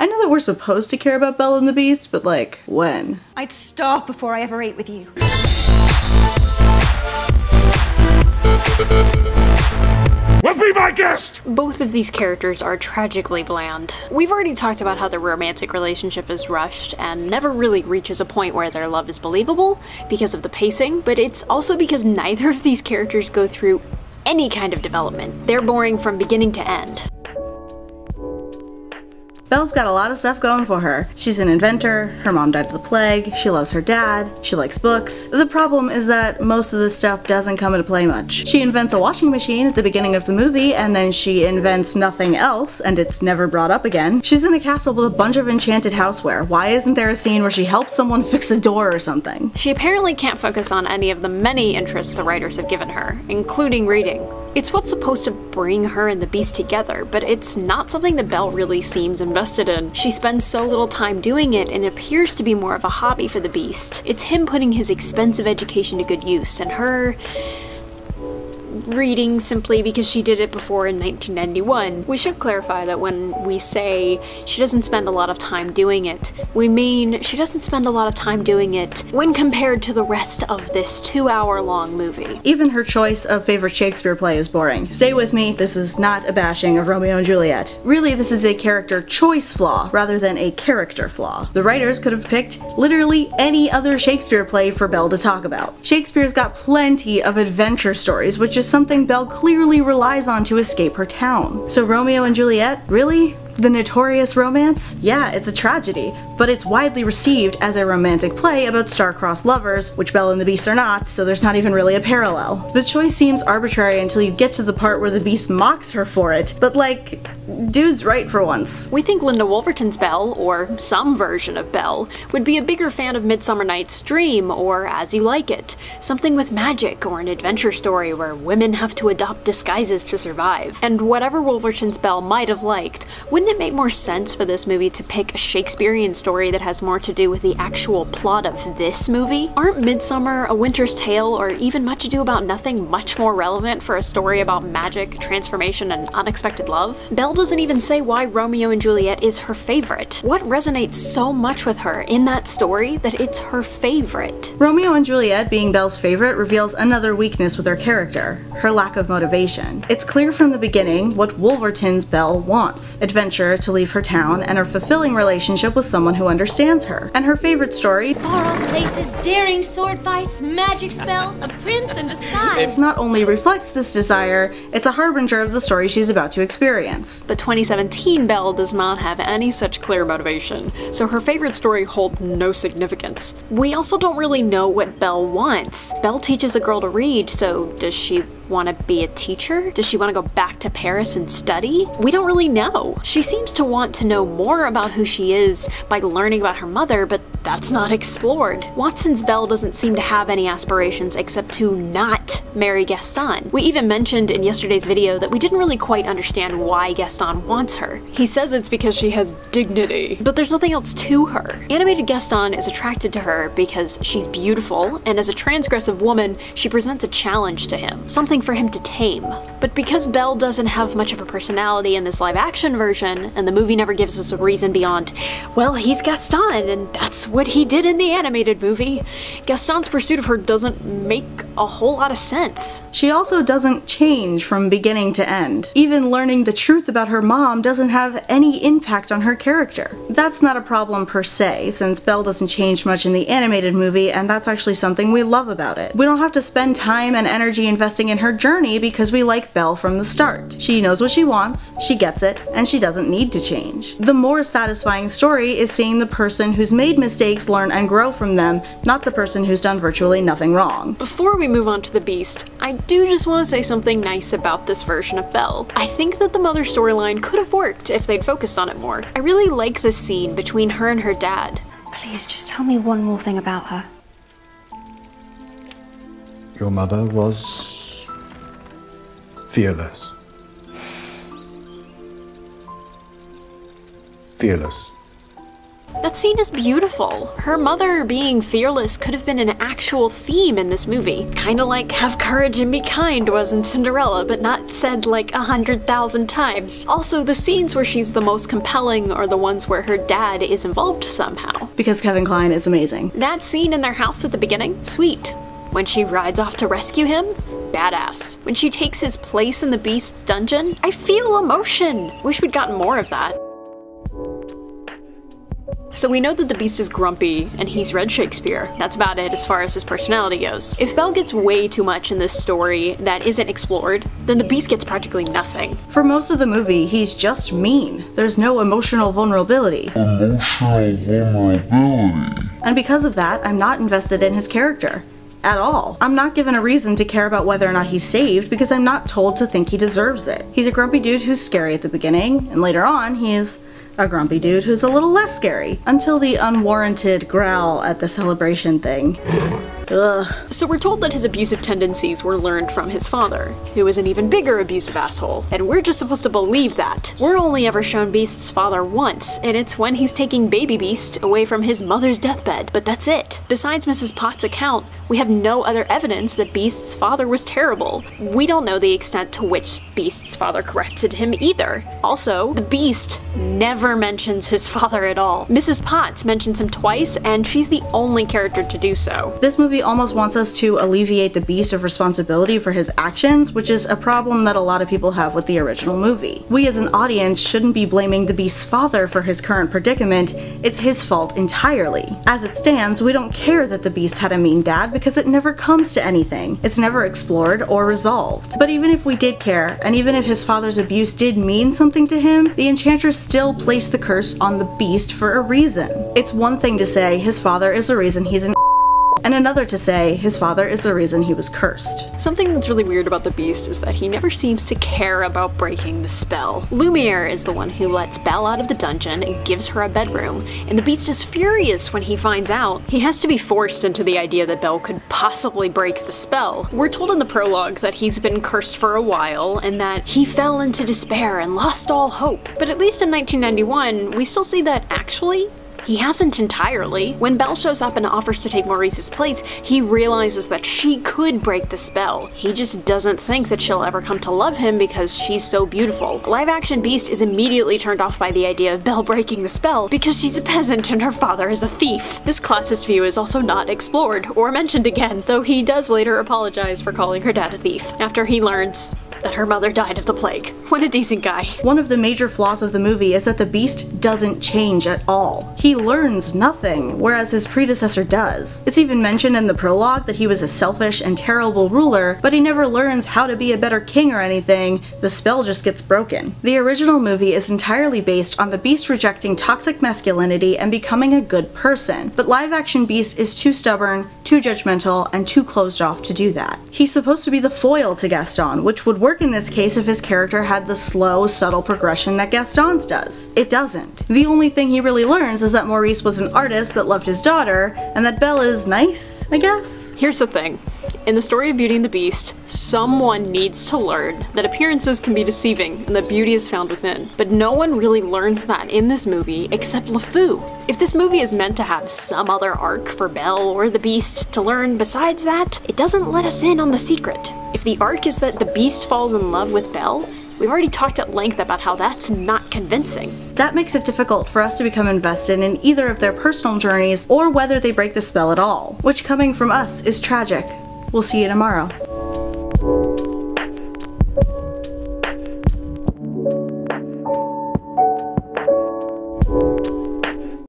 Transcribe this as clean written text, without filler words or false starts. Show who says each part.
Speaker 1: I know that we're supposed to care about Belle and the Beast, but like, when?
Speaker 2: I'd starve before I ever ate with you.
Speaker 3: Well, be my guest!
Speaker 4: Both of these characters are tragically bland. We've already talked about how their romantic relationship is rushed and never really reaches a point where their love is believable because of the pacing, but it's also because neither of these characters go through any kind of development. They're boring from beginning to end.
Speaker 1: Belle's got a lot of stuff going for her. She's an inventor, her mom died of the plague, she loves her dad, she likes books. The problem is that most of this stuff doesn't come into play much. She invents a washing machine at the beginning of the movie, and then she invents nothing else, and it's never brought up again. She's in a castle with a bunch of enchanted houseware. Why isn't there a scene where she helps someone fix a door or something?
Speaker 4: She apparently can't focus on any of the many interests the writers have given her, including reading. It's what's supposed to bring her and the Beast together, but it's not something that Belle really seems invested in. She spends so little time doing it and appears to be more of a hobby for the Beast. It's him putting his expensive education to good use, and her reading simply because she did it before in 1991. We should clarify that when we say she doesn't spend a lot of time doing it, we mean she doesn't spend a lot of time doing it when compared to the rest of this 2-hour-long movie.
Speaker 1: Even her choice of favorite Shakespeare play is boring. Stay with me, this is not a bashing of Romeo and Juliet. Really, this is a character choice flaw rather than a character flaw. The writers could have picked literally any other Shakespeare play for Belle to talk about. Shakespeare's got plenty of adventure stories, which is something Belle clearly relies on to escape her town. So Romeo and Juliet? Really? The notorious romance? Yeah, it's a tragedy, but it's widely received as a romantic play about star-crossed lovers, which Belle and the Beast are not, so there's not even really a parallel. The choice seems arbitrary until you get to the part where the Beast mocks her for it, but like, dude's right for once.
Speaker 4: We think Linda Wolverton's Belle, or some version of Belle, would be a bigger fan of Midsummer Night's Dream, or As You Like It. Something with magic, or an adventure story where women have to adopt disguises to survive. And whatever Wolverton's Belle might have liked, wouldn't it make more sense for this movie to pick a Shakespearean story that has more to do with the actual plot of this movie? Aren't Midsummer, A Winter's Tale, or even Much Ado About Nothing much more relevant for a story about magic, transformation, and unexpected love? Belle doesn't even say why Romeo and Juliet is her favorite. What resonates so much with her in that story that it's her favorite?
Speaker 1: Romeo and Juliet being Belle's favorite reveals another weakness with her character, her lack of motivation. It's clear from the beginning what Wolverton's Belle wants: adventure, to leave her town, and her fulfilling relationship with someone who understands her. And her favorite story,
Speaker 2: Far off places, daring sword fights, magic spells, a prince in disguise.
Speaker 1: not only reflects this desire, it's a harbinger of the story she's about to experience.
Speaker 4: But 2017 Belle does not have any such clear motivation, so her favorite story holds no significance. We also don't really know what Belle wants. Belle teaches a girl to read, so does she want to be a teacher? Does she want to go back to Paris and study? We don't really know. She seems to want to know more about who she is by learning about her mother, but that's not explored. Watson's Belle doesn't seem to have any aspirations except to not marry Gaston. We even mentioned in yesterday's video that we didn't really quite understand why Gaston wants her. He says it's because she has dignity, but there's nothing else to her. Animated Gaston is attracted to her because she's beautiful, and as a transgressive woman, she presents a challenge to him, something for him to tame. But because Belle doesn't have much of a personality in this live-action version, and the movie never gives us a reason beyond, well, he's Gaston, and that's what he did in the animated movie, Gaston's pursuit of her doesn't make a whole lot of sense.
Speaker 1: She also doesn't change from beginning to end. Even learning the truth about her mom doesn't have any impact on her character. That's not a problem per se, since Belle doesn't change much in the animated movie, and that's actually something we love about it. We don't have to spend time and energy investing in her journey because we like Belle from the start. She knows what she wants, she gets it, and she doesn't need to change. The more satisfying story is seeing the person who's made mistakes learn and grow from them, not the person who's done virtually nothing wrong.
Speaker 4: Before we move on to the Beast, I do just want to say something nice about this version of Belle. I think that the mother storyline could have worked if they'd focused on it more. I really like this scene between her and her dad.
Speaker 2: Please, just tell me one more thing about her.
Speaker 3: Your mother was fearless. Fearless.
Speaker 4: That scene is beautiful. Her mother being fearless could have been an actual theme in this movie. Kinda like have courage and be kind was in Cinderella, but not said like 100,000 times. Also, the scenes where she's the most compelling are the ones where her dad is involved somehow.
Speaker 1: Because Kevin Kline is amazing.
Speaker 4: That scene in their house at the beginning? Sweet. When she rides off to rescue him? Badass. When she takes his place in the Beast's dungeon? I feel emotion! Wish we'd gotten more of that. So we know that the Beast is grumpy, and he's read Shakespeare. That's about it as far as his personality goes. If Belle gets way too much in this story that isn't explored, then the Beast gets practically nothing.
Speaker 1: For most of the movie, he's just mean. There's no emotional vulnerability. And because of that, I'm not invested in his character. At all. I'm not given a reason to care about whether or not he's saved because I'm not told to think he deserves it. He's a grumpy dude who's scary at the beginning, and later on, he's a grumpy dude who's a little less scary, until the unwarranted growl at the celebration thing. Ugh.
Speaker 4: So we're told that his abusive tendencies were learned from his father, who is an even bigger abusive asshole, and we're just supposed to believe that. We're only ever shown Beast's father once, and it's when he's taking baby Beast away from his mother's deathbed, but that's it. Besides Mrs. Potts' account, we have no other evidence that Beast's father was terrible. We don't know the extent to which Beast's father corrected him either. Also, the Beast never mentions his father at all. Mrs. Potts mentions him twice, and she's the only character to do so.
Speaker 1: This movie almost wants us to alleviate the Beast of responsibility for his actions, which is a problem that a lot of people have with the original movie. We as an audience shouldn't be blaming the Beast's father for his current predicament, it's his fault entirely. As it stands, we don't care that the Beast had a mean dad because it never comes to anything. It's never explored or resolved. But even if we did care, and even if his father's abuse did mean something to him, the Enchantress still placed the curse on the Beast for a reason. It's one thing to say his father is the reason he's an and another to say his father is the reason he was cursed.
Speaker 4: Something that's really weird about the Beast is that he never seems to care about breaking the spell. Lumiere is the one who lets Belle out of the dungeon and gives her a bedroom, and the Beast is furious when he finds out. He has to be forced into the idea that Belle could possibly break the spell. We're told in the prologue that he's been cursed for a while, and that he fell into despair and lost all hope. But at least in 1991, we still see that actually, he hasn't entirely. When Belle shows up and offers to take Maurice's place, he realizes that she could break the spell. He just doesn't think that she'll ever come to love him because she's so beautiful. Live-action Beast is immediately turned off by the idea of Belle breaking the spell because she's a peasant and her father is a thief. This classist view is also not explored or mentioned again, though he does later apologize for calling her dad a thief, after he learns that her mother died of the plague. What a decent guy.
Speaker 1: One of the major flaws of the movie is that the Beast doesn't change at all. He learns nothing, whereas his predecessor does. It's even mentioned in the prologue that he was a selfish and terrible ruler, but he never learns how to be a better king or anything. The spell just gets broken. The original movie is entirely based on the Beast rejecting toxic masculinity and becoming a good person, but live-action Beast is too stubborn, too judgmental, and too closed off to do that. He's supposed to be the foil to Gaston, which would work in this case if his character had the slow, subtle progression that Gaston's does. It doesn't. The only thing he really learns is that Maurice was an artist that loved his daughter, and that Belle is nice, I guess?
Speaker 4: Here's the thing. In the story of Beauty and the Beast, someone needs to learn that appearances can be deceiving and that beauty is found within. But no one really learns that in this movie except LeFou. If this movie is meant to have some other arc for Belle or the Beast to learn besides that, it doesn't let us in on the secret. If the arc is that the Beast falls in love with Belle, we've already talked at length about how that's not convincing.
Speaker 1: That makes it difficult for us to become invested in either of their personal journeys or whether they break the spell at all, which coming from us is tragic. We'll see you tomorrow.